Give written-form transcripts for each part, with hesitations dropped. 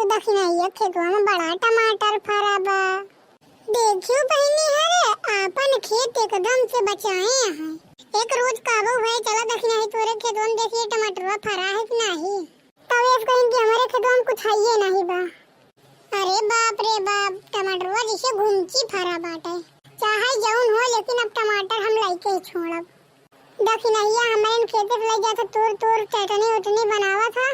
तो दखिना ये खेतवा में बड़ा टमाटर फरा बा। देखियो बहिनी हरे आपन खेत एकदम से बचाए हैं। एक रोज काबू है चला दखिना ही तोरे खेतवा में देखिए टमाटरवा फरा है कि नहीं। तब ये कहीं कि हमारे खेतवा में कुछ है नहीं बा। अरे बाप रे बाप, टमाटरवा जैसे घुमची फरा बाटे। चाहे जौन हो लेकिन अब टमाटर हम लाइके ही छोड़ब। दखिनैया हमारे खेते पे ले जाता तोड़ तोड़ चटनी उटनी बनावा था।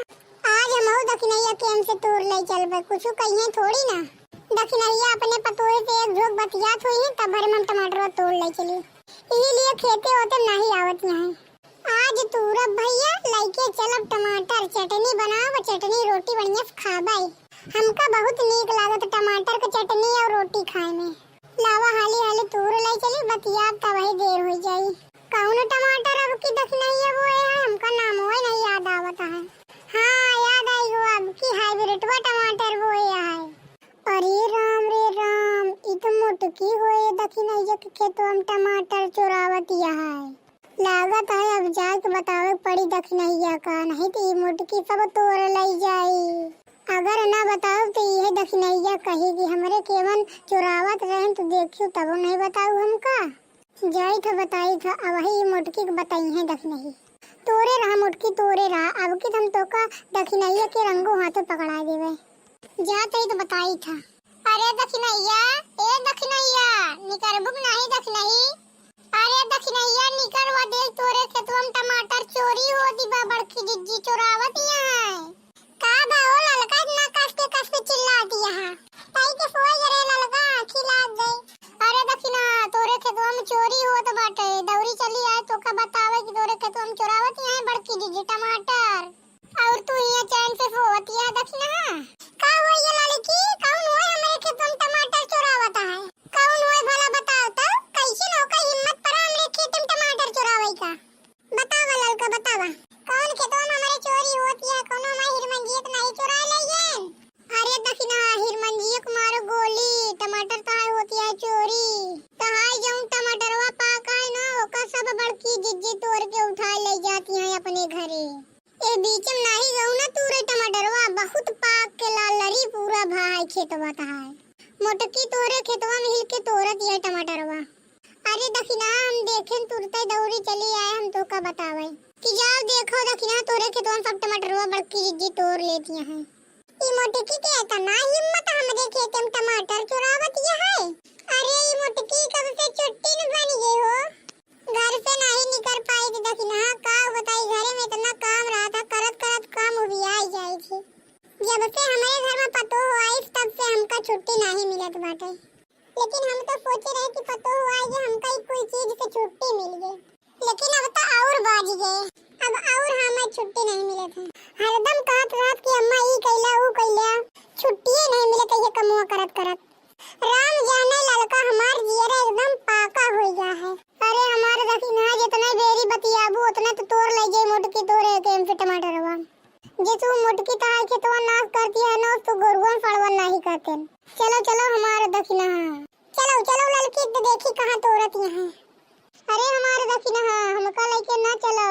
आज हम दखिनैया के हमसे तोड़ ले चलबे, कुछ कहिए थोड़ी ना। दखिनैया अपने पतोए से एक झोंक बतियात हुई है तब भर हम टमाटर तोड़ ले चली। इसीलिए खेते होते नहीं आवत यहाँ। आज तूरब भैया लाइके चलब टमाटर चटनी बनाओ, चटनी रोटी बढ़िया से खाबाई। हमका बहुत नीक लागत टमाटर के चटनी और रोटी खाए में। लावा हाली हाली तोड़ ले चली, बतिया तब ही देर हो जाई। कौन टमाटर अब की दखिनैया वो है, हमका नाम वो नहीं याद आवत है। हाँ याद आई गो, अब की हाइब्रिडवा टमाटर वो है। अरे राम रे राम, ई तो मोटकी होए दखिनैया के खेतवा में टमाटर चोरावतिया है। लागत है अब जाके बतावे पड़ी दखिनैया का, नहीं तो ई मोटकी सब तोड़ ले जाई। अगर ना बताओ तो ये दखिनैया कहेगी हमरे केवन चोरावत रहे तो देखियो तब नहीं बताऊ हमका। जाई था बताई था, अब वही मोटकी को बताई है दखिनैया। तोरे रहा मोटकी तोरे रहा, अब की हम तो का दखिनैया के रंगो हाथों पकड़ा देवे। जाते ही तो बताई था। अरे दखिनैया, ए दखिनैया निकर बुक नहीं दखिनई। अरे दखिनैया निकर वा देख तोरे खेतवा में टमाटर चोरी हो दी बा, बड़की जिज्जी चोरावतिया है। का बा ओ ललका इतना कस के चिल्ला दिया है। ताई के सोई करे ललका खिला दे। अरे दखिना तोरे खेतवा में चोरी होत बाटे, दौरी चली आए तो का बतावे कि तोरे खेतवा में चोरावतिया है बड़की जिज्जी टमाटर। और तू ये चैन से सोवतिया दखिना। का हुआ ये लड़की, कौन हुआ हमारे खेत में टमाटर चुरावता है? कौन हुआ भला बताओ तो, कैसे नौका हिम्मत पड़ा हमारे खेत में टमाटर चुरावे का? बतावा लड़का बतावा, कौन खेतवा में हमारे चोरी होती है? कौन हमारे हिरमंजियत नहीं चुरा लेन? अरे दखिना हिरमंजिया को मारो गोली, टमाटर तो है होती है चोरी। तो हाय जाऊं टमाटरवा पाका है ना, ओका सब बड़की जिज्जी तोड़ के उठा ले जाती है अपने घरे। ए बीच में नहीं जाऊं ना तूरे टमाटरवा बहुत पाक के लाल लरी पूरा भाई खेतवा था है। मोटकी तोरे खेतवा में हिल के तोड़त ये टमाटरवा। अरे दखिना हम देखें तुरते दौड़ी चली आए, हम तो का बतावे कि जाओ देखो दखिना तोरे खेतवा में सब टमाटरवा बड़की जिज्जी तोड़ लेती है। ई मोटकी के इतना हिम्मत हमरे खेत में टमाटर चुरावतिया है। अरे ई मोटकी कब से छुट्टी न बनी गई हो, घर से नहीं निकल पाई थी दखिना। का बताई घरे में इतना काम रहा था, करत करत काम भी आ जाई थी। जब से हमारे घर में पतो आई तब से हमका छुट्टी नहीं मिलत बाटे। लेकिन हम तो सोचे रहे कि पतो हुआ कि हमका कोई चीज से छुट्टी मिल गई, लेकिन अब तो और बाज गए। अब और हमें छुट्टी नहीं मिलत है। हरदम कहत रहत कि अम्मा ई कइला ऊ कइला, छुट्टी नहीं मिलत है ये कमुआ करत करत। राम जाने लड़का हमार जियरा एकदम पाका हो गया है। अरे हमारे दखिना जितना बेरी बतियाबू उतना तो तोड़ ले जाए मोटकी तोरे के हमसे टमाटरवा। जे तू मोटकी ताई के तो नाश करती है ना तो गोरुआ फड़वा नहीं करते। चलो चलो हमारे दखिना, चलो चलो लड़की देखी कहाँ तोड़ती है। अरे हमारे दखिना हमका लेके ना चलो।